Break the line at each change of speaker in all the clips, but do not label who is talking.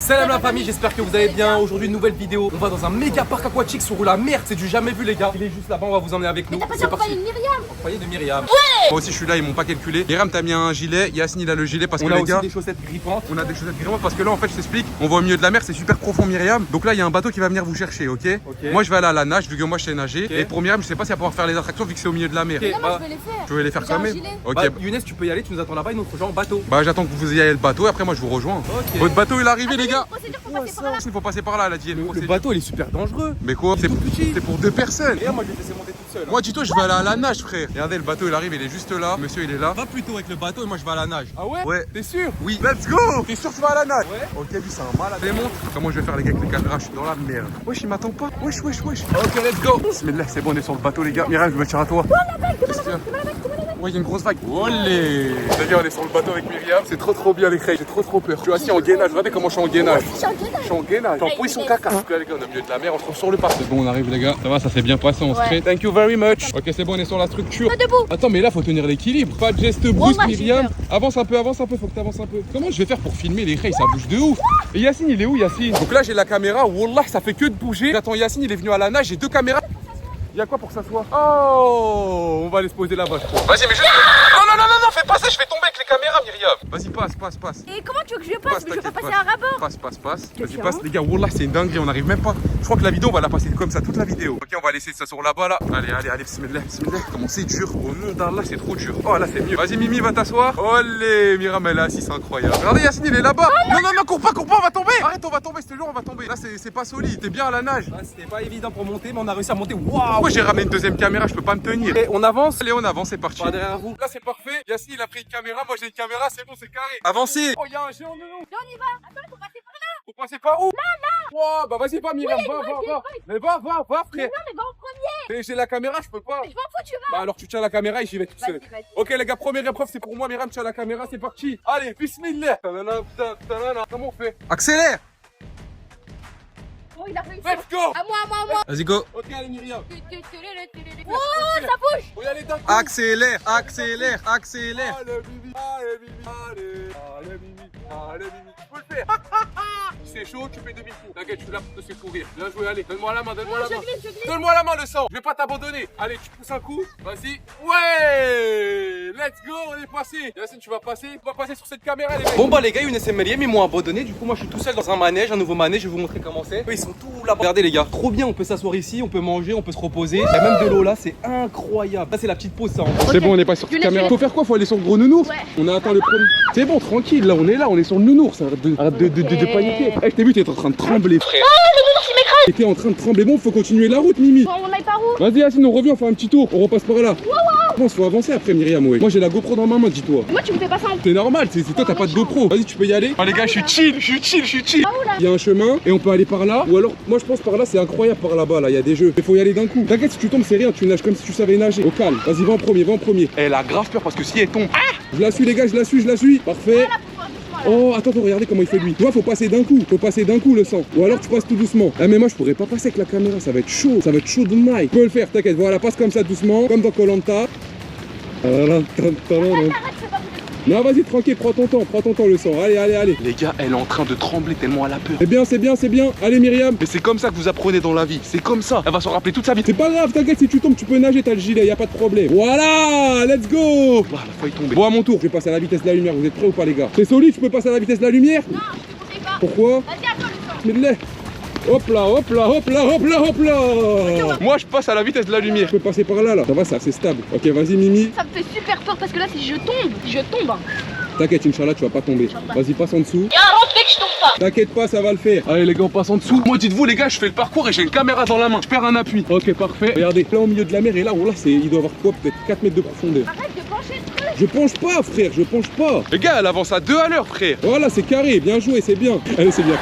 Salam la famille, j'espère que vous allez bien. Aujourd'hui une nouvelle vidéo. On va dans un méga parc aquatique sur la mer. C'est du jamais vu les gars. Il est juste là-bas, on va vous emmener avec nous.
T'as pas dit en compagnie de Myriam?
En compagnie de Myriam.
Moi aussi je suis là, ils m'ont pas calculé. Myriam t'as mis un gilet, Yacine il a le gilet parce que
On a
les
aussi
gars,
des chaussettes grippantes.
on a des chaussettes grimpantes parce que là en fait je t'explique, on va au milieu de la mer, c'est super profond Myriam. Donc là il y a un bateau qui va venir vous chercher, ok? Moi je vais aller à la nage vu que moi je sais nager.
Ok.
Et pour Myriam je sais pas si elle va pouvoir faire les attractions vu que c'est au milieu de la mer.
Ok.
Non, moi je vais les faire.
Tu veux les faire
J'ai
quand
un
même?
gilet.
Ok.
Bah, Younes, tu peux y aller, tu nous attends là-bas, une autre genre en bateau.
Bah j'attends que vous ayez le bateau et après moi je vous rejoins.
Ok.
Votre bateau il est arrivé
Ah,
les gars.
Procédure pour passer par là.
Il faut passer par là, elle a dit.
Le bateau il est super dangereux.
Mais quoi? C'est
tout petit.
c'est pour deux personnes.
Et moi je vais te laisser monter toute seule.
Moi dis-toi je vais aller à la nage frère. Regardez le bateau il arrive, il est juste là. Monsieur il est là.
Va plutôt avec le bateau et moi je vais à la nage. Ah ouais?
Ouais.
T'es sûr?
Oui. Let's go. T'es sûr que tu vas à la nage?
Ouais.
Ok lui c'est un malade. Démontre. Comment je vais faire les gars avec les caméras? Je suis dans la merde. Wesh il m'attend pas. Wesh.
Ok, let's go.
Bismillah, c'est bon on est sur le bateau les gars. Myriam je me tire à toi. Ouais, il y a une grosse vague. Olé! Les gars, on est sur le bateau avec Myriam. C'est trop bien les crêpes. J'ai trop peur. Je suis assis en gainage. Regardez comment je suis en gainage.
Je suis en gainage.
Je suis en gainage. Je suis en position caca. Donc là, les gars, on est au milieu de la mer. On se retrouve sur le parc. C'est bon, on arrive, les gars. Ça va, ça s'est bien passé. On se crée. Thank you very much. Ok, c'est bon, on est sur la structure.
Pas debout.
Attends, mais là, faut tenir l'équilibre. Pas de geste brusque,
moi, j'ai
Myriam.
peur.
Avance un peu. Faut que t'avances un peu. Comment je vais faire pour filmer les crêpes? Ça bouge de ouf. Et Yacine, il est où, Yacine? Donc là, j'ai la caméra. Wallah, ça fait que de bouger. J'attends Yacine, il est venu à la nage. J'ai deux caméras. Il y a quoi pour s'asseoir? Oh, on va aller se poser là-bas, je crois. Vas-y, mais juste. Non, fais pas ça, je fais tomber avec les caméras, Myriam. Vas-y, passe.
Et comment tu veux que je passe? Mais je veux pas
t'inquiète,
passer un rabord.
Passe. Vas-y,
fais,
passe.
hein?
Les gars, wallah, c'est une dinguerie, on arrive même pas. Je crois que la vidéo, on va la passer comme ça, toute la vidéo. Ok, on va laisser ça sur là-bas, là. Allez, bismillah. Comment c'est dur. Au nom d'Allah, c'est trop dur. Oh, là, c'est mieux. Vas-y, Mimi, va t'asseoir. Olé, Myriam, elle est assise, c'est incroyable. Regardez, Yacine, il est là-bas. Non, cours pas, on va tomber. Arrête, on va tomber, c'est lourd, on va tomber. Là, c'est pas solide. T'es bien à la nage.
Ah, c'était pas évident pour monter, mais on a réussi à monter. Waouh!
Pourquoi j'ai ramené une deuxième caméra? Je peux pas me tenir.
Et on avance.
Allez, on avance, c'est parti.
Pas derrière vous.
Là, c'est parfait. Yacine, il a pris une caméra. Moi, j'ai une caméra, c'est bon, c'est carré. Avancez. Oh, il y a un géant de nous.
Là, on y va. Attends, faut passer par là.
Faut passer par où? Wow, bah vas-y pas Myriam, va. Mais va frère.
Non, mais va en premier.
Et j'ai la caméra, je peux pas.
Je m'en fous, tu vas.
Bah alors tu tiens la caméra et j'y vais tout seul.
Vas-y.
Ok les gars, première épreuve c'est pour moi, Myriam, tiens la caméra, c'est parti. Allez, bismillah. Comment on fait? Accélère.
Oh, il a réussi.
Let's go.
À moi.
Vas-y, go.
Ok, allez Myriam.
Oh, ça bouge.
Faut y aller d'un coup.
Accélère.
Allez Mimi, tu peux le faire. Si c'est chaud, tu fais demi-tour. T'inquiète, je suis là pour te secourir. Bien joué, allez, donne-moi la main.
Je glisse.
Donne-moi la main, le sang. Je vais pas t'abandonner. Allez, tu pousses un coup. Vas-y. Ouais. Let's go, on est passé. Yacine, tu vas passer. On va passer sur cette caméra, les mecs.
Bon bah les gars, Younes et Myriam ils m'ont abandonné. Du coup moi je suis tout seul dans un manège, un nouveau manège. Je vais vous montrer comment c'est. Eux, ils sont tous là-bas. Regardez les gars, trop bien. On peut s'asseoir ici, on peut manger, on peut se reposer. Il y a même de l'eau là, c'est incroyable. Ça c'est la petite pause ça.
C'est bon, on est pas sur cette caméra. Faut faire quoi? Faut aller sur le gros nounours.
Ouais.
On a atteint le premier. C'est bon, tranquille. Là, on est sur le nounours. Arrête de paniquer. Eh, je t'ai vu, t'es en train de trembler, frère.
Le nounours, il m'écrase.
T'étais en train de trembler. Bon, faut continuer la route, Mimi.
Bon, on aille par où?
Vas-y, Yacine, on revient, on fait un petit tour. On repasse par là. Bon, faut avancer après, Myriam. Ouais. Moi, j'ai la GoPro dans ma main, dis-toi.
Moi, tu me fais passer en.
C'est normal, c'est toi, t'as pas de GoPro. Vas-y, tu peux y aller. Ah, les gars, je suis chill. Il y a un chemin et on peut aller par là. Ou alors, moi, je pense par là, c'est incroyable par là-bas. Là, il y a des jeux. Mais faut y aller d'un coup. T'inquiète, si tu tombes, c'est rien. Tu nages comme si tu savais nager. Au calme. Vas-y, va en premier. Elle a grave peur parce que si elle tombe. Je la suis, les gars, je la suis. Parfait. Oh, attends, regardez comment il fait lui. Tu vois, faut passer d'un coup le sang. Ou alors tu passes tout doucement. Ah, mais moi je pourrais pas passer avec la caméra, ça va être chaud de night. Tu peux le faire, t'inquiète, voilà, passe comme ça doucement, comme dans Koh-Lanta.
Arrête, c'est pas possible.
Non, vas-y, tranquille, prends ton temps le sang. Allez. Les gars, elle est en train de trembler tellement elle a peur. C'est bien. Allez, Myriam. Mais c'est comme ça que vous apprenez dans la vie. C'est comme ça. Elle va s'en rappeler toute sa vie. C'est pas grave, t'inquiète, si tu tombes, tu peux nager, t'as le gilet, y a pas de problème. Voilà, let's go. Ah, elle a failli tomber. Bon, à mon tour, je vais passer à la vitesse de la lumière. Vous êtes prêts ou pas, les gars? C'est solide, je peux passer à la vitesse de la lumière?
Non, je te conseille pas.
Pourquoi?
Vas-y, attends le sang.
Bismillah. Hop là. Moi je passe à la vitesse de la lumière. Je peux passer par là. Ça va, c'est assez stable. Ok, vas-y Mimi.
Ça me fait super peur parce que là, si je tombe.
T'inquiète, Inch'Allah, tu vas pas tomber. Vas-y, passe en dessous.
Il y a un fait que je tombe pas.
T'inquiète pas, ça va le faire. Allez les gars, on passe en dessous. Moi dites-vous les gars, je fais le parcours et j'ai une caméra dans la main. Je perds un appui. Ok, parfait. Regardez, là au milieu de la mer et là, oh là, il doit avoir quoi? Peut-être 4 mètres de profondeur.
Arrête de pencher le truc.
Je penche pas, frère, je penche pas. Les gars, elle avance à 2 à l'heure, frère. Voilà, c'est carré, bien joué, c'est bien. Allez, c'est bien.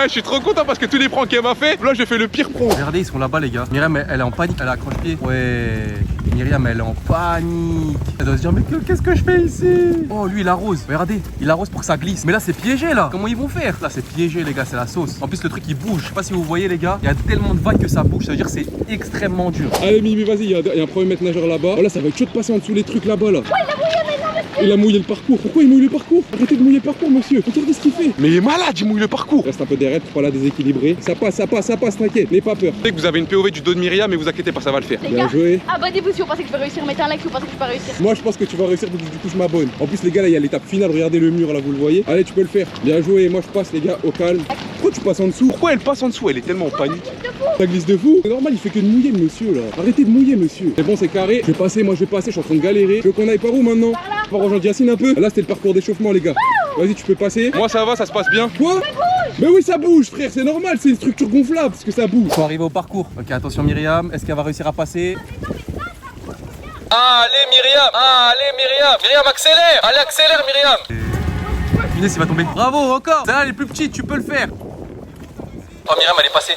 Je suis trop content parce que tous les pranks qu'elle m'a fait, là, j'ai fait le pire prank.
Regardez, ils sont là-bas les gars. Myriam elle est en panique, elle a accroche-pied. Ouais. Myriam elle est en panique. Elle doit se dire mais qu'est-ce que je fais ici? Oh lui il arrose. Regardez, il arrose pour que ça glisse. Mais là c'est piégé là. Comment ils vont faire? Là c'est piégé les gars, c'est la sauce. En plus le truc il bouge. Je sais pas si vous voyez les gars. Il y a tellement de vagues que ça bouge. Ça veut dire que c'est extrêmement dur.
Allez Mimi, vas-y, il y a un premier maître nageur là-bas. Oh là ça va être chaud de passer en dessous les trucs là-bas là.
Ouais, il a mouillé, mais non, mais
Il a mouillé le parcours. Pourquoi il mouille le parcours? Arrêtez de mouiller le parcours, monsieur. Regardez ce qu'il fait. Mais il est malade, il mouille le parcours. Reste un peu derrière, pas là déséquilibré. Ça passe, t'inquiète. N'aie pas peur. Dès que vous avez une POV du dos de Myriam, mais vous inquiétez pas, ça va le faire.
Les
Bien
gars,
joué.
abonnez-vous si vous pensez que je peux réussir. Mettez un like si vous pensez que je peux réussir.
Moi je pense que tu vas réussir, donc du coup je m'abonne. En plus les gars là il y a l'étape finale, regardez le mur là, vous le voyez. Allez tu peux le faire. Bien joué, moi je passe les gars au calme. Pourquoi tu passes en dessous? Pourquoi elle passe en dessous? Elle est tellement en panique. Ça glisse de fou. C'est normal, il fait que de mouiller le monsieur là. Arrêtez de mouiller monsieur. C'est bon, c'est carré. Je vais passer, je suis en train de galérer. Tu veux qu'on aille par où maintenant? On va rejoindre Yacine un peu. Là c'était le parcours d'échauffement les gars. Vas-y tu peux passer. Moi ça va, ça se passe bien. Quoi? Mais oui ça bouge frère, c'est normal, c'est une structure gonflable parce que ça bouge.
Ils sont arrivés au parcours. Ok, attention Myriam, est-ce qu'elle va réussir à passer? Allez Myriam, Myriam accélère, allez accélère Myriam. Inès il va tomber. Bravo encore. Celle-là elle est plus petite, tu peux le faire. Oh Myriam elle est passée.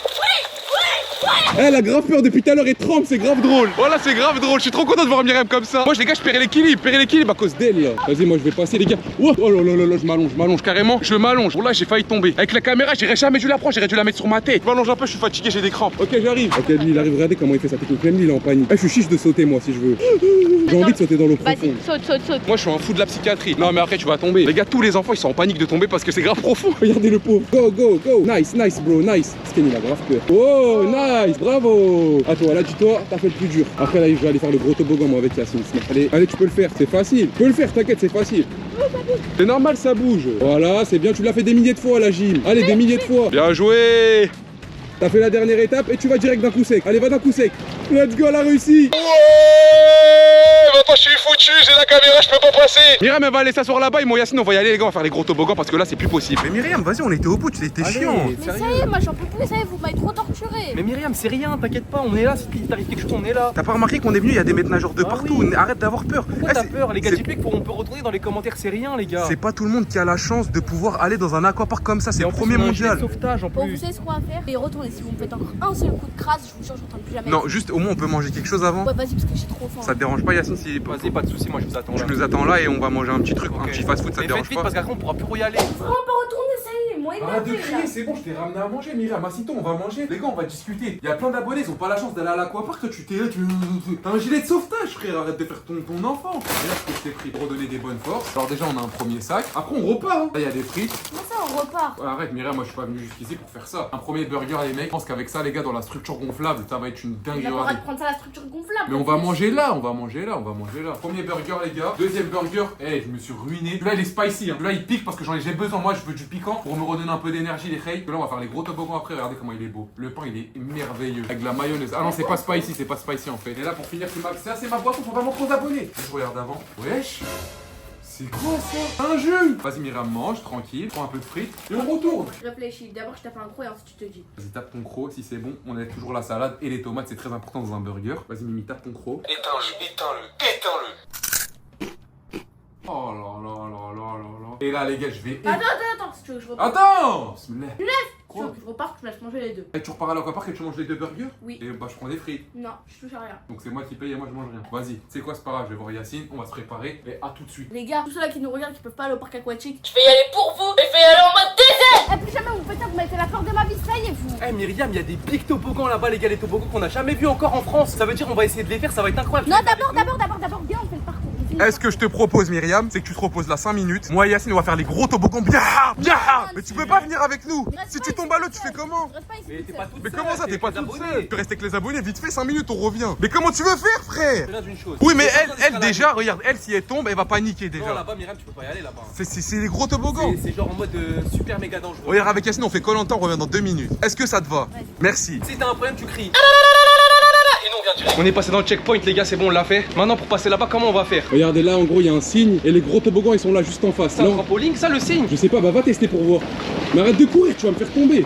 Elle a grave peur depuis tout à l'heure et tremble, c'est grave drôle. Voilà, c'est grave drôle. Je suis trop content de voir Myriam comme ça. Moi, les gars, je perds l'équilibre à cause d'elle là. Vas-y, moi je vais passer, les gars. Oh là là là là, je m'allonge carrément. Je m'allonge. Oh là, j'ai failli tomber. Avec la caméra, j'aurais jamais dû la prendre, j'aurais dû la mettre sur ma tête. Je m'allonge un peu, je suis fatigué, j'ai des crampes. Ok, j'arrive. Ok, lui, il arrive, regardez comment il fait sa technique. Même lui, il est en panique. Je suis chiche de sauter, moi, si je veux. J'ai envie de sauter dans l'eau profonde.
Vas-y, saute.
Moi, je suis un fou de la psychiatrie. Non, mais après, tu vas tomber. Les gars, tous les enfants, ils sont en panique de tomber parce que c'est grave profond. Regardez le pauvre. Go. Nice, bro, nice. Skinny, il a grave peur. Oh, nice, bravo. À toi, là, dis-toi, t'as fait le plus dur. Après, là, je vais aller faire le gros toboggan, moi, avec Yacine. Allez, tu peux le faire, c'est facile. Tu peux le faire, t'inquiète, c'est facile. C'est normal, ça bouge. Voilà, c'est bien, tu l'as fait des milliers de fois, la gym. Allez, des milliers de fois. Bien joué. T'as fait la dernière étape et tu vas direct d'un coup sec. Allez, va d'un coup sec. Let's go, elle a réussi. Maintenant je suis foutu, j'ai la caméra, je peux pas passer. Myriam elle va aller s'asseoir là-bas et moi Yacine on va y aller les gars, on va faire les gros toboggans parce que là c'est plus possible. Mais Myriam vas-y on était au bout, c'était chiant.
Mais ça y est, moi j'en peux plus, ça y est, vous m'avez trop torturé.
Mais Myriam c'est rien, t'inquiète pas, on est là, si t'arrive quelque chose on est là.
T'as pas remarqué qu'on est venu, il y a des maîtres nageurs de
Ah
partout,
oui.
arrête d'avoir peur.
Pourquoi t'as peur les gars, typiques on peut retourner dans les commentaires, c'est rien les gars.
C'est pas tout le monde qui a la chance de pouvoir aller dans un aquapark comme ça, c'est le
en plus,
premier
on a un gilet de
mondial.
sauvetage en
Bon, vous
plus.
savez ce qu'on va faire? Et retournez, si vous me faites encore un seul coup de crasse, je vous jure, j'entends plus jamais.
Non, juste au moins on peut manger quelque chose avant.
Ouais, vas-y, parce que j'ai trop faim.
Ça te dérange pas Yacine si
Vas-y pas de soucis, moi je vous attends là.
tu nous attends là et on va manger un petit truc, un
Ok.
petit fast food, ça te
Mais faites
dérange
vite
pas?
parce qu'après on pourra plus y aller.
On peut retourner, ça y est, moi et
Arrête de
ma
crier, c'est bon, je t'ai ramené à manger, Myriam. Assis-toi, on va manger. Les gars, on va discuter. Il y a plein d'abonnés, ils ont pas la chance d'aller à l'aquapark. Toi, tu t'es là, t'as un gilet de sauvetage, frère. Arrête de faire ton enfant. Regarde ce que je t'ai pris pour redonner des bonnes forces. Alors, déjà, on a un premier sac. Après, on repart. Hein. Là, il y a des frites.
Comment ça, on repart?
Ouais, arrête, Myriam, moi, je suis pas venu jusqu'ici pour faire ça. Un premier burger, les mecs. Je pense qu'avec ça, les gars, dans la structure gonflable, ça va être une dinguerie.
On va prendre ça la structure gonflable.
Mais on va manger là, on va manger là. Premier burger, les gars. Deuxième burger, je me suis ruiné. Là, il est spicy. Hein. Là, il pique parce que j'ai besoin. Moi, je veux du piquant pour me redonner un peu d'énergie, les reilles. Là, on va faire les gros toboggans après. Regardez comment il est beau. Le pain, il est merveilleux. Avec de la mayonnaise. Ah non, c'est pas spicy en fait. Et là, pour finir, ça, c'est ma boisson. Faut pas montrer aux abonnés. Je regarde avant. Wesh. C'est quoi ça? Un jus. Vas-y, Myriam, mange tranquille. Prends un peu de frites et on retourne.
Réfléchis, d'abord je tape un croc et ensuite tu te dis.
Vas-y, tape ton croc, si c'est bon. On a toujours la salade et les tomates, c'est très important dans un burger. Vas-y, Mimi, tape ton croc. Éteins-le. Oh là là là là là là. Et là, les gars, je vais.
Attends, si tu veux que je reparte.
Attends! Bismillah.
Si tu veux que je reparte, tu me laisses manger les deux.
Et tu repars à l'aquapark et tu manges les deux burgers?
Oui.
Et bah, je prends des frites.
Non, je touche à rien.
Donc, c'est moi qui paye et moi, je mange rien. Vas-y, c'est quoi, c'est pas grave, je vais voir Yacine, on va se préparer et à tout de suite.
Les gars, tous ceux-là qui nous regardent qui peuvent pas aller au parc aquatique,
Je vais y aller pour vous et je vais y aller en mode désert.
et plus jamais vous faites ça, vous mettez la peur de ma vie, ça y est, vous.
Eh Myriam, il y a des big toboggans là-bas les gars, les toboggans qu'on a jamais vu encore en France. Ça veut dire on va essayer de les faire, ça va être incroyable.
Non, d'abord, viens, on fait le parcours.
Est-ce que je te propose, Myriam, c'est que tu te reposes là 5 minutes. Moi et Yacine, on va faire les gros toboggans bien. Mais tu peux pas venir avec nous. Si tu tombes à l'eau, tu fais comment?
Mais t'es pas toute
Mais
seule,
comment ça,
t'es
t'es pas
avec les
toute
abonnés.
seule? Tu restes avec les abonnés, vite fait, 5 minutes, on revient. Mais comment tu veux faire, frère?
C'est là d'une chose.
Oui, mais
Personne
elle
sera
déjà,
là.
regarde, elle, si elle tombe, elle va paniquer
Non,
déjà.
là-bas Myriam, tu peux pas y aller là-bas.
C'est les gros toboggans.
C'est genre en mode super méga dangereux.
Regarde, avec Yacine, on fait Koh-Lanta, on revient dans 2 minutes. Est-ce que ça te va? Merci.
Si t'as un problème, tu cries. Et non, on vient direct. On est passé dans le checkpoint, les gars, c'est bon, on l'a fait. Maintenant, pour passer là-bas, comment on va faire?
Regardez là, en gros, il y a un signe et les gros toboggans, ils sont là juste en face.
C'est un
Là,
trampoline, ça le signe?
je sais pas, bah va tester pour voir. Mais arrête de courir, tu vas me faire tomber.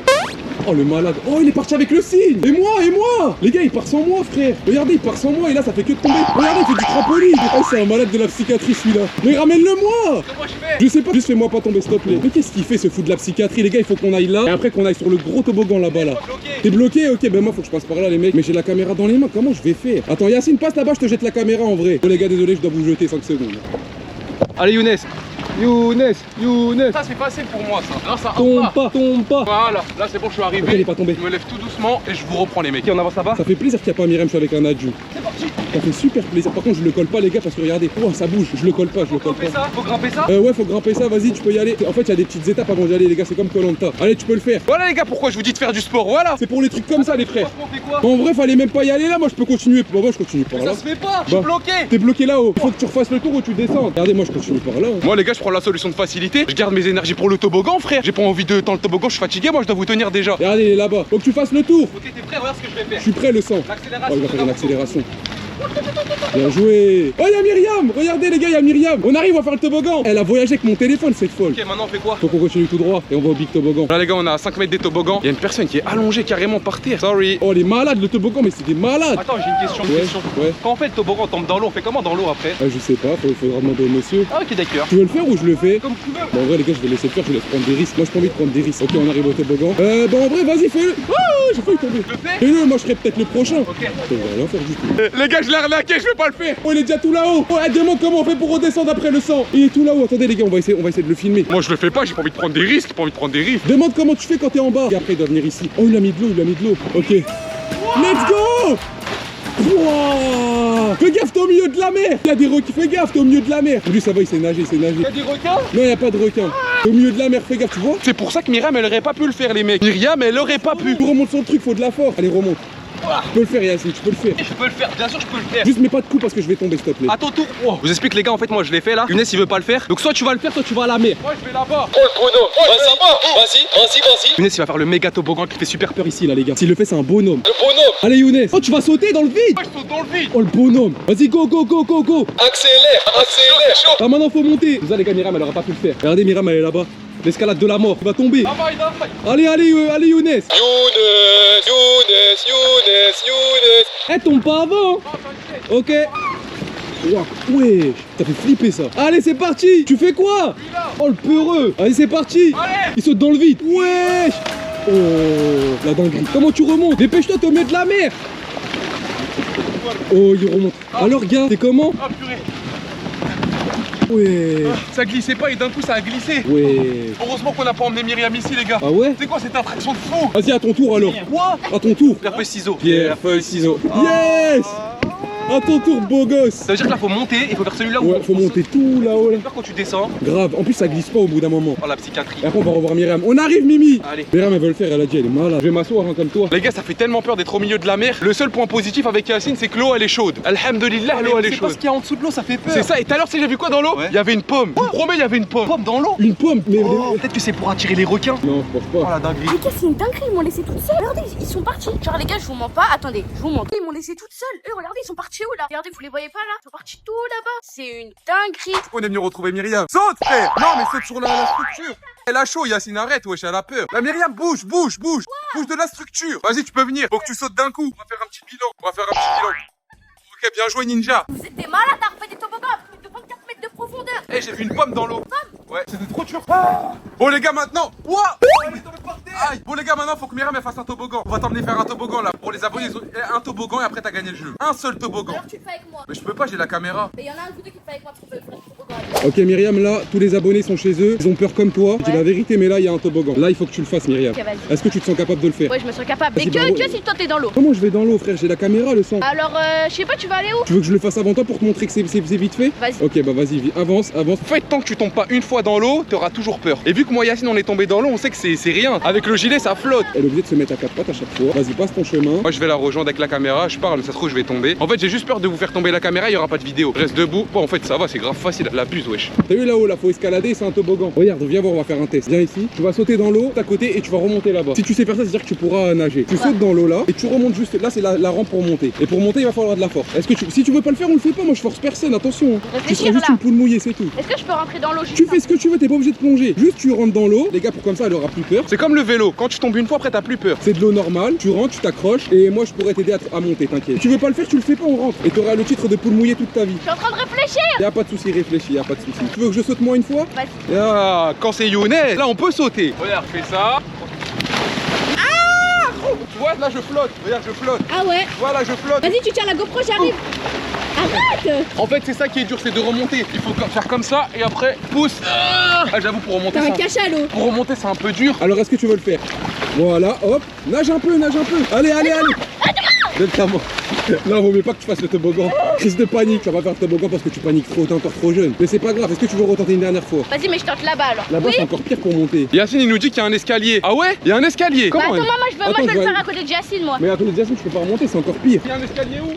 Oh le malade. Oh il est parti avec le signe. Et moi. Les gars il part sans moi frère. Regardez il part sans moi et là ça fait que de tomber. Regardez il fait du trampoline. Oh c'est un malade de la psychiatrie celui-là. Mais ramène-le-moi.
Comment je fais?
Je sais pas, juste fais-moi pas tomber s'il te plaît. Mais qu'est-ce qu'il fait ce fou de la psychiatrie? Les gars il faut qu'on aille là et après qu'on aille sur le gros toboggan là-bas là. T'es bloqué? Ok ben moi faut que je passe par là les mecs. Mais j'ai la caméra dans les mains, comment je vais faire? Attends Yacine passe là-bas, je te jette la caméra en vrai. Oh les gars désolé je dois vous jeter 5 secondes.
Allez Younes.
Younes.
Ça c'est facile pour moi ça. Alors ça
Tombe pas.
Voilà, là c'est bon, je suis arrivé.
Ok, il est pas tombé.
Je me lève tout doucement et je vous reprends les mecs. Ok, on avance là-bas.
Ça fait plaisir qu'il n'y a pas Myriam, je suis avec un adjoint.
C'est parti.
Ça fait super plaisir. Par contre, je le colle pas, les gars, parce que regardez. Oh, ça bouge. Je le colle pas, je le colle
Faut grimper
pas.
ça, faut grimper ça.
Ouais, faut grimper ça, vas-y, tu peux y aller. En fait, il y a des petites étapes avant d'y aller, les gars, c'est comme Koh-Lanta. Allez, tu peux le faire.
Voilà les gars, pourquoi je vous dis de faire du sport, voilà.
C'est pour les trucs comme ça, les frères.
On fait quoi?
En vrai, fallait même pas y aller là, moi je peux continuer. Bah, moi je continue par
Mais
là.
ça se fait pas, je suis
Bah.
bloqué.
T'es bloqué là-haut. Il faut que tu refasses le tour ou tu descends. Regardez, moi je continue par là.
Moi les gars, je prends la solution de facilité. Je garde mes énergies pour le toboggan, frère. J'ai pas envie de dans le toboggan, je suis fatigué, moi je dois vous tenir déjà.
Regardez, il est là-bas. Faut que tu fasses le tour.
Ok, t'es prêt? Regarde ce que je vais
Je
faire.
suis prêt, le sang. Oh,
L'accélération.
il va faire une accélération. Bien joué. Oh, il y a Myriam. Regardez, les gars, il y a Myriam. On arrive à faire le toboggan. Elle a voyagé avec mon téléphone, cette folle.
Ok, maintenant on fait quoi?
Faut qu'on continue tout droit et on va au big toboggan.
Là les gars, on est à 5 mètres des toboggans. Il y a une personne qui est allongée carrément par terre. Sorry.
Oh, les malades, le toboggan, mais c'est des malades.
Attends, j'ai une question,
Ouais.
Quand on fait le toboggan, on tombe dans l'eau, on fait comment dans l'eau après?
Ah, je sais pas, faudra demander au monsieur.
Ah ok, d'accord.
Tu veux le faire ou je le fais?
Comme tu veux.
Bon, en vrai, les gars, je vais laisser le faire, je laisse prendre des risques. Moi, j'ai pas envie de prendre des risques. Ok, on arrive au toboggan. Bon, en vrai, vas-y, fais-le. Oh, j'ai failli tomber.
Je le fais?
Fais-le, moi, je serai peut-être le prochain.
Ok.
On va rien faire du tout.
Les gars, je l'ai arnaqué, je vais pas le faire.
Oh, il est déjà tout là-haut. Oh, demande comment on fait pour redescendre après le sang. Il est tout là-haut. Attendez, les gars, on va essayer de le filmer.
Moi je le fais pas, j'ai pas envie de prendre des risques, pas envie de prendre des risques.
Demande comment tu fais quand t'es en bas. Et après, il doit venir ici. Oh, il a mis de l'eau, Ok. Let's go. Wow. Fais gaffe, t'es au milieu de la mer. Il y a des requins. Fais gaffe, t'es au milieu de la mer. Lui, ça va, il sait nager,
Y'a des requins?
Non, il y a pas de requin. T'es au milieu de la mer, fais gaffe, tu vois.
C'est pour ça que Myriam elle aurait pas pu le faire les mecs. Myriam elle aurait pas pu.
Tu remontes sur le truc, faut de la force. Allez, remonte. Tu peux le faire, Yacine, tu peux le faire.
Je peux le faire, bien sûr je peux le faire.
Juste mets pas de coup parce que je vais tomber, s'il te plaît.
À ton tour. Oh. Je vous explique les gars, en fait moi je l'ai fait là. Younes il veut pas le faire. Donc soit tu vas le faire, soit tu vas à la mer. Moi je vais là-bas.
Oh le bonhomme. Vas-y.
Younes il va faire le méga toboggan qui fait super peur ici là les gars.
S'il le fait, c'est un bonhomme.
Le bonhomme.
Allez, Younes. Oh, tu vas sauter dans le vide.
Moi je saute dans le vide.
Oh, le bonhomme. Vas-y, go.
Accélère.
Ah, maintenant, faut monter. Vous les gars, Myriam, elle aura pas pu le faire. Regardez, Myriam, elle est là-bas. L'escalade de la mort. Tu vas tomber.
Ah bah il a.
Allez, Younes.
Younes.
Elle tombe pas avant. Ok. Wow. Ouais, t'as fait flipper ça. Allez, c'est parti. Tu fais quoi? Oh, le peureux. Allez, c'est parti.
Allez.
Il saute dans le vide. Wesh. Oh, la dinguerie. Comment tu remontes? Dépêche-toi, t'es au milieu de la mer. Oh, il remonte. Alors, gars, t'es comment?
Ah purée.
Ouais.
Ça glissait pas et d'un coup ça a glissé.
Ouais.
Heureusement qu'on a pas emmené Myriam ici les gars.
Ah ouais?
C'est quoi cette attraction de fou?
Vas-y, à ton tour alors.
Quoi?
À ton tour.
Pierre feuille ciseaux.
Pierre, feuille, ciseaux. Yes. À ton tour, beau gosse.
Ça veut dire que là faut monter et faut faire celui-là où
Ouais, faut monter tout là-haut là.
Peur quand tu descends.
Grave. En plus, ça glisse pas au bout d'un moment.
Oh la psychiatrie.
Et après, on va revoir Myriam. On arrive, Mimi.
Allez.
Myriam, elle veut le faire. Elle a dit, elle est malade. Je vais m'asseoir hein, comme toi.
Les gars, ça fait tellement peur d'être au milieu de la mer. Le seul point positif avec Yacine, c'est que l'eau elle est chaude. Alhamdulillah, l'eau elle est chaude.
qu'il y a en dessous de l'eau, ça fait peur.
C'est ça, et tout à l'heure, tu sais, j'ai vu quoi dans l'eau?
Ouais.
Il y avait une pomme. Je vous promets, il y avait une pomme.
Pomme dans l'eau.
Une pomme. Mais
Peut-être que c'est pour attirer les requins.
non, je pense
Oh
pas.
la dinguerie.
Les gars, c'est une dinguerie, ils m'ont laissé toute seule. Regardez, ils sont partis. Genre, les gars, je vous mens pas. Attendez, je vous montre. Ils m'ont laissé toute seule. Eux, regardez, ils sont partis où là? Regardez, vous les voyez pas là? Ils sont partis tout là-bas. C'est une dinguerie.
On est venu retrouver Myriam. Saute, frère! Non, mais saute sur la structure. Elle a chaud, Yacine, arrête, wesh, elle a peur. La Myriam, bouge. Bouge de la structure. Vas-y, tu peux venir. Faut que tu sautes d'un coup. On va faire un petit bilan. Ok, bien joué, Ninja.
Vous êtes des malades à refaire des toboggans à plus de 24 mètres de profondeur.
Eh, j'ai vu une pomme dans l'eau. Ouais, c'était trop dur. Bon, les gars, maintenant. Ouah! Aïe. Bon, les gars, maintenant, faut que Myriam elle fasse un toboggan. On va t'emmener faire un toboggan là. Pour les abonnés, un toboggan et après, t'as gagné le jeu. Un seul toboggan.
Alors, tu le fais avec moi.
Mais je peux pas, j'ai la caméra.
Mais il y en a un de vous deux qui le fait avec moi. Tu peux faire le toboggan.
Ok, Myriam, là, tous les abonnés sont chez eux. Ils ont peur comme toi. Je dis la vérité, mais là, il y a un toboggan. Là, il faut que tu le fasses, Myriam.
Ok, vas-y.
Est-ce que tu te sens capable de le faire?
Ouais, je me sens capable. Mais
Vas-y, bah,
que si toi t'es dans l'eau.
Comment je vais dans l'eau, frère? J'ai la caméra, le sang.
Alors, je sais pas, tu vas aller où?
Tu veux que je le fasse avant toi pour te montrer que c'est vite fait?
Vas-y.
Ok, bah vas-y, avance.
En fait, tant que tu tombes pas une fois dans l'eau, t'auras toujours peur. Et vu que moi, Yacine, on est tombé dans l'eau, on sait que c'est rien. Avec le gilet, ça flotte.
Elle est obligée de se mettre à quatre pattes à chaque fois. Vas-y, passe ton chemin.
Moi, je vais la rejoindre avec la caméra. Je parle, ça se trouve, je vais tomber. En fait, j'ai juste peur de vous faire tomber la caméra, il y aura pas de vidéo. Je reste debout. Bon, en fait, ça va, c'est grave facile. La buse, wesh.
T'as vu là-haut, là, faut escalader, c'est un toboggan. Regarde, viens voir, on va faire un test. Viens ici, tu vas sauter dans l'eau, à côté, et tu vas remonter là-bas. Si tu sais faire ça, c'est-à-dire que tu pourras nager. Tu sautes dans l'eau là, et tu remontes juste. Là, c'est la rampe pour monter. Et pour monter, il va falloir de la force. Est-ce que si tu veux pas le faire, on le fait pas. Moi, je force personne, attention. Tu
Réfléchir,
seras juste
là.
une poule mouillée, c'est tout.
Est-ce que je peux rentrer dans l'eau juste
Tu fais ce que tu veux, t'es pas obligé de plonger. Juste tu rentres dans l'eau, les gars, pour comme ça, elle aura plus peur.
C'est comme le vélo. Quand tu tombes une fois, après, t'as plus peur.
C'est de l'eau normale, tu rentres, tu t'accroches, et moi, je pourrais t'aider à monter, t'inquiète. Si tu veux pas le faire, tu le fais pas, on rentre. Et t'auras le titre de poule mouillée toute ta vie.
Je suis en train de réfléchir.
Y'a pas de soucis, réfléchis, y'a pas de soucis. Tu veux que je saute moi une fois?
Vas-y.
Ah, quand c'est Younes, là, on peut sauter. Regarde, fais ça. Ah! Tu vois, là, je flotte. Regarde, je flotte.
Ah ouais.
Voilà, je flotte.
Vas-y, tu tiens la GoPro, j'arrive. Arrête.
En fait, c'est ça qui est dur, c'est de remonter. Il faut faire comme ça et après, pousse. Ah, j'avoue, pour remonter,
T'as un cachalot.
pour remonter, c'est un peu dur. Alors, est-ce que tu veux le faire? Voilà, hop. Nage un peu, nage un peu. Allez, allez, allez. Delta-moi. Non, vaut mieux pas que tu fasses le toboggan. Crise de panique, ça va faire le toboggan parce que tu paniques trop, t'es encore trop jeune. Mais c'est pas grave, est-ce que tu veux retenter une dernière fois?
Vas-y, mais je tente là-bas alors.
Là-bas,
Oui.
c'est encore pire pour monter. Yacine, il nous dit qu'il y a un escalier. Ah ouais? Il y a un escalier.
Bah
Comment?
attends, moi je veux,
Attends,
moi, je veux
je
le
vois-
faire à côté de Yacine, moi.
Mais attends, Yacine, tu peux pas remonter, c'est encore pire. Il y a un escalier où?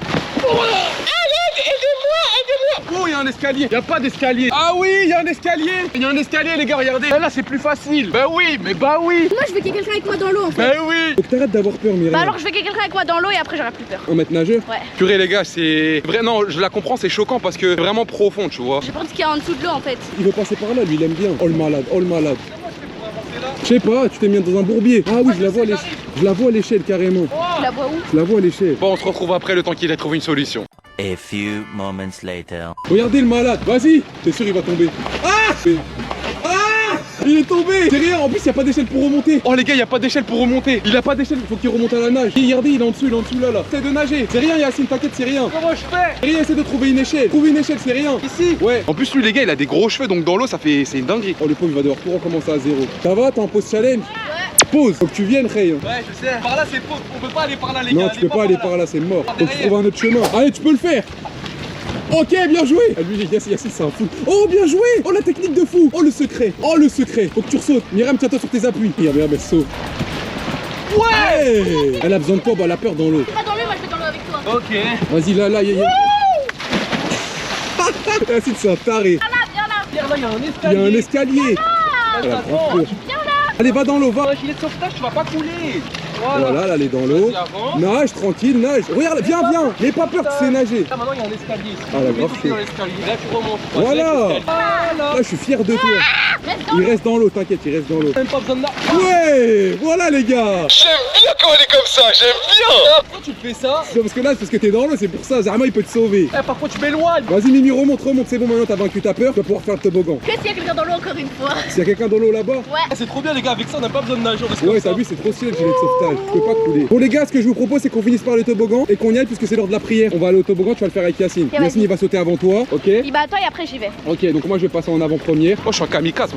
Oh, il y a un escalier. Il y a pas d'escalier. Ah oui, il y a un escalier. Il y a un escalier, les gars, regardez. Là, c'est plus facile. Bah oui, mais bah oui.
Moi je veux qu'il y ait quelqu'un avec moi dans l'eau en fait.
Bah oui. Faut que t'arrêtes d'avoir peur, Myriam.
Bah alors je veux qu'il y ait quelqu'un avec moi dans l'eau et après j'aurai plus peur.
Un maître nageur?
Ouais.
Purée, les gars, c'est vrai. Non, je la comprends, c'est choquant parce que c'est vraiment profond, tu vois.
J'ai peur de ce qu'il y a en dessous de l'eau en fait.
Il veut passer par là, lui, il aime bien. Oh le malade, oh le malade. Je sais pas, tu t'es mis dans un bourbier. Ah oui, je la vois à l'échelle. Je la vois à l'échelle carrément.
Tu la vois où?
Je la vois à l'échelle. Bon, on se retrouve après le temps qu'il ait trouvé une solution.
A few moments later.
Regardez le malade, vas-y. T'es sûr il va tomber. Ah! Ah! Il est tombé. C'est rien, en plus il y a pas d'échelle pour remonter. Oh les gars, il y a pas d'échelle pour remonter. Il a pas d'échelle, il faut qu'il remonte à la nage. Regardez, il est en dessous là. C'est de nager. C'est rien Yacine, t'inquiète, c'est rien.
Comment je fais?
Rien, essaie de trouver une échelle. Trouver une échelle, c'est rien.
Ici?
Ouais. En plus lui les gars, il a des gros cheveux donc dans l'eau ça fait c'est une dinguerie. Oh le pauvre, il va devoir tout recommencer à zéro. Ça va, t'es en pause challenge? Pause, faut que tu viennes Ray.
Ouais, je sais. Par là, c'est faux. On peut pas aller par là, les gars.
Non, tu peux pas aller par là, c'est mort. Faut que tu
derrière.
trouves un autre chemin. Allez, tu peux le faire. Ok, bien joué. Ah, lui, les gars, Yacine, c'est un fou. Oh, bien joué. Oh, la technique de fou. Oh, le secret. Oh, le secret. Faut que tu ressautes. Myriam, tiens-toi sur tes appuis. Myriam, elle saute. Ouais. Elle a besoin de toi, bah, elle a peur dans l'eau.
Pas dans l'eau, moi je vais dans l'eau avec toi.
Ok.
Vas-y, là, Yacine, c'est un taré.
Viens là, il y a un
Il y
escalier.
a un escalier. Elle a trop peur. Allez, va dans l'eau, va.
Un gilet de sauvetage, tu vas pas couler.
Voilà, là, elle est dans l'eau.
Vas-y, avance.
Nage, tranquille, nage. Regarde, viens. N'aie pas peur, tu sais nager.
Là, maintenant, il y a un escalier.
Ah, la grave
Tu
chaud.
dans l'escalier. Là, tu remontes.
Voilà.
Voilà.
Là, je suis fier de toi.
Reste dans
Il
l'eau.
reste dans l'eau, t'inquiète, il reste dans l'eau.
Même pas besoin de là.
Ouais, voilà les gars.
J'aime bien quand elle est comme ça, j'aime bien.
Pourquoi tu fais ça?
Non, parce que là, c'est parce que t'es dans l'eau, c'est pour ça. Zarma, il peut te sauver.
Eh, par contre, tu m'éloignes.
Vas-y, Mimi, remonte. C'est bon, maintenant t'as vaincu ta peur. Tu vas pouvoir faire le toboggan.
Qu'est-ce qu'il y a quelqu'un dans l'eau encore une fois?
S'il y a quelqu'un dans l'eau là-bas,
Eh, c'est trop bien, les gars. Avec ça, on n'a pas besoin de nager. on reste
ouais,
comme
t'as
ça.
vu, c'est trop stylé le gilet de sauvetage. Tu peux pas couler. Bon, les gars, ce que je vous propose, c'est qu'on finisse par le toboggan et qu'on y aille puisque c'est l'heure de la prière. On va aller au toboggan, tu vas le faire avec Yacine.
vas-y.
Yacine, il va sauter avant toi, ok?
Il bat toi et après j'y vais.
Ok, donc moi je vais passer en avant-première. Oh, je suis un kamikaze,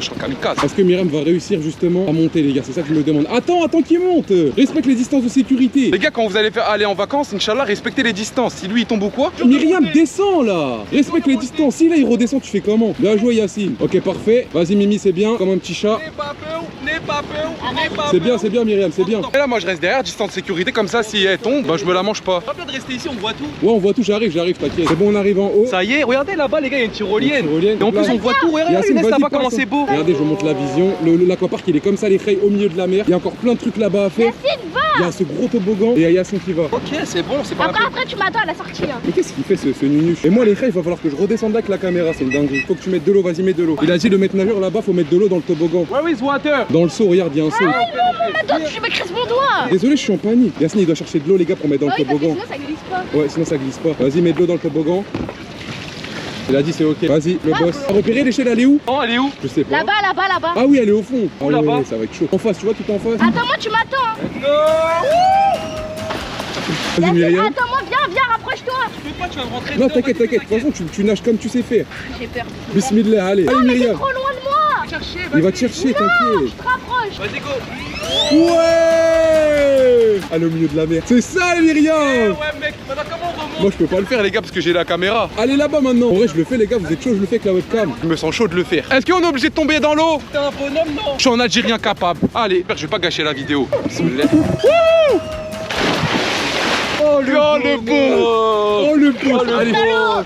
Est-ce que Myriam va réussir justement à monter, les gars? C'est ça que je me demande. Attends qu'il monte. Respecte les distances de sécurité. Les gars, quand vous allez aller en vacances, Inch'Allah, respectez les distances. Si lui il tombe ou quoi? Myriam, descends là. Respecte les distances. Si là il redescend, tu fais comment? Bien joué, Yacine. Ok, parfait. Vas-y, Mimi, c'est bien. Comme un petit chat.
N'aie pas peur, n'aie pas peur, n'aie pas peur.
C'est bien, Myriam, c'est bien. Et là, moi je reste derrière, distance de sécurité, comme ça, si elle tombe, bah je me la mange pas.
Pas besoin de rester ici, on voit tout.
Ouais, on voit tout, j'arrive, t'inquiète. C'est bon, on arrive en haut.
Ça y est, regardez là-bas, les gars, il y a une tyrolienne.
Tyrolienne.
Et en plus,
Là.
on voit tout. Regardez,
Yacine,
laisse
vas-y,
là-bas
passe,
comment
hein.
c'est beau.
Regardez, je vous montre la vision. L'aquapark, il est comme ça, les crayes au milieu de la mer. Il y a encore plein de trucs là-bas à faire.
Yacine, va.
Il y a ce gros toboggan et il y a Yacine qui va.
Ok, c'est bon, c'est pas la
Après tu m'attends à la sortie. Hein.
Mais qu'est-ce qu'il fait ce nunuche? Et moi, les crayes, il va falloir que je redescende avec la caméra, c'est une dinguerie. Faut que tu mettes de l'eau, vas-y, mets de l'eau. Il a dit le maître nageur là-bas, faut mettre de l'eau dans le toboggan.
Where is water?
Dans le seau, regarde, il y a un seau.
Attends, tu m'écris mon doigt.
Désolé, je suis en panique. Yacine, il doit chercher de l'eau, les gars, pour mettre dans
Oui,
le
parce que
toboggan.
sinon ça glisse pas.
Ouais, sinon ça glisse pas. Vas-y, mets de l'eau dans le toboggan. Il a dit c'est ok. Vas-y, le boss. T'as repéré l'échelle, elle est où?
Oh, elle est où?
Je sais pas.
Là-bas.
Ah oui, elle est au fond. Ah ouais,
là-bas.
ouais, ça va être chaud. En face, tu vois, tout en face.
Attends-moi, tu m'attends. Hein.
Vas-y, Myriam.
Attends-moi, viens, rapproche-toi.
Tu peux pas, tu vas me rentrer
Non,
dedans,
t'inquiète.
vas-y,
De toute façon, tu nages comme tu sais faire.
J'ai peur.
Bismillah, allez. Allez,
Mais t'es
Myriam.
trop loin de moi.
chercher,
Il va te chercher, t'inquiète.
Tu te rapproches.
Vas-y, go.
Ouais. Allez, au milieu de la mer. C'est ça, Myriam.
Ouais, mec, maintenant comment on remonte?
Moi, je peux pas le faire, les gars, parce que j'ai la caméra. Allez là-bas maintenant. En vrai, je le fais, les gars. Vous êtes chaud, je le fais avec la webcam. Je me sens chaud de le faire. Est-ce qu'on est obligé de tomber dans l'eau?
T'es un bonhomme, non?
Je suis un Algérien capable. Allez, je vais pas gâcher la vidéo. Bismillah.
Oh,
le beau. Oh, le beau. Allez,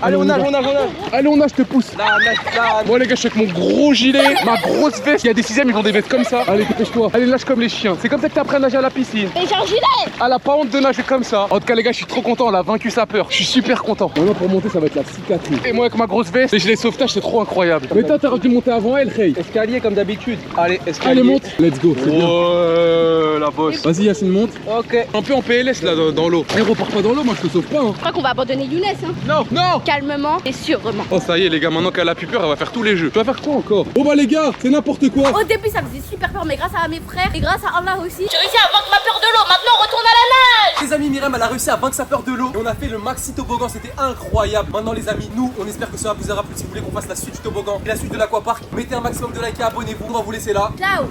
Allez, on nage,
va.
on nage, on nage.
Allez, on nage, je te pousse.
Là, là.
Bon les gars, je suis avec mon gros gilet, ma grosse veste. Il y a des 6ème, ils ont des vestes comme ça. Allez, dépêche-toi. Allez, nage comme les chiens. C'est comme ça que t'apprends à nager à la piscine.
Et j'ai un gilet.
Elle a pas honte de nager comme ça. En tout cas, les gars, je suis trop content. Elle a vaincu sa peur. Je suis super content. Maintenant, pour monter, ça va être la psychiatrie. Et moi, avec ma grosse veste, les gilets de sauvetage, c'est trop incroyable. Mais toi, t'aurais dû monter avant elle, Rey.
Escalier comme d'habitude. Allez, escalier.
Allez, monte. Let's go. C'est bien.
Ouais, la bosse.
Vas-y, Yacine, monte.
Ok.
Un peu en PLS là dans l'eau. Et reprends pars pas dans l'eau, moi je te sauve pas. Hein.
Je crois qu'on va abandonner Younes, hein.
Non, non.
Calmement et sûrement.
Oh, ça y est, les gars, maintenant qu'elle a plus peur, elle va faire tous les jeux. Tu vas faire quoi encore? Bon, bah, les gars, c'est n'importe quoi.
Au début, ça faisait super peur, mais grâce à mes frères et grâce à Allah aussi, j'ai réussi à vaincre ma peur de l'eau. Maintenant, on retourne à la nage.
Les amis, Myriam, elle a réussi à vaincre sa peur de l'eau. Et on a fait le maxi toboggan, c'était incroyable. Maintenant, les amis, nous, on espère que ça vous aura plu. Si vous voulez qu'on fasse la suite du toboggan et la suite de l'aquapark, mettez un maximum de likes et abonnez-vous. On va vous laisser là.
Ciao.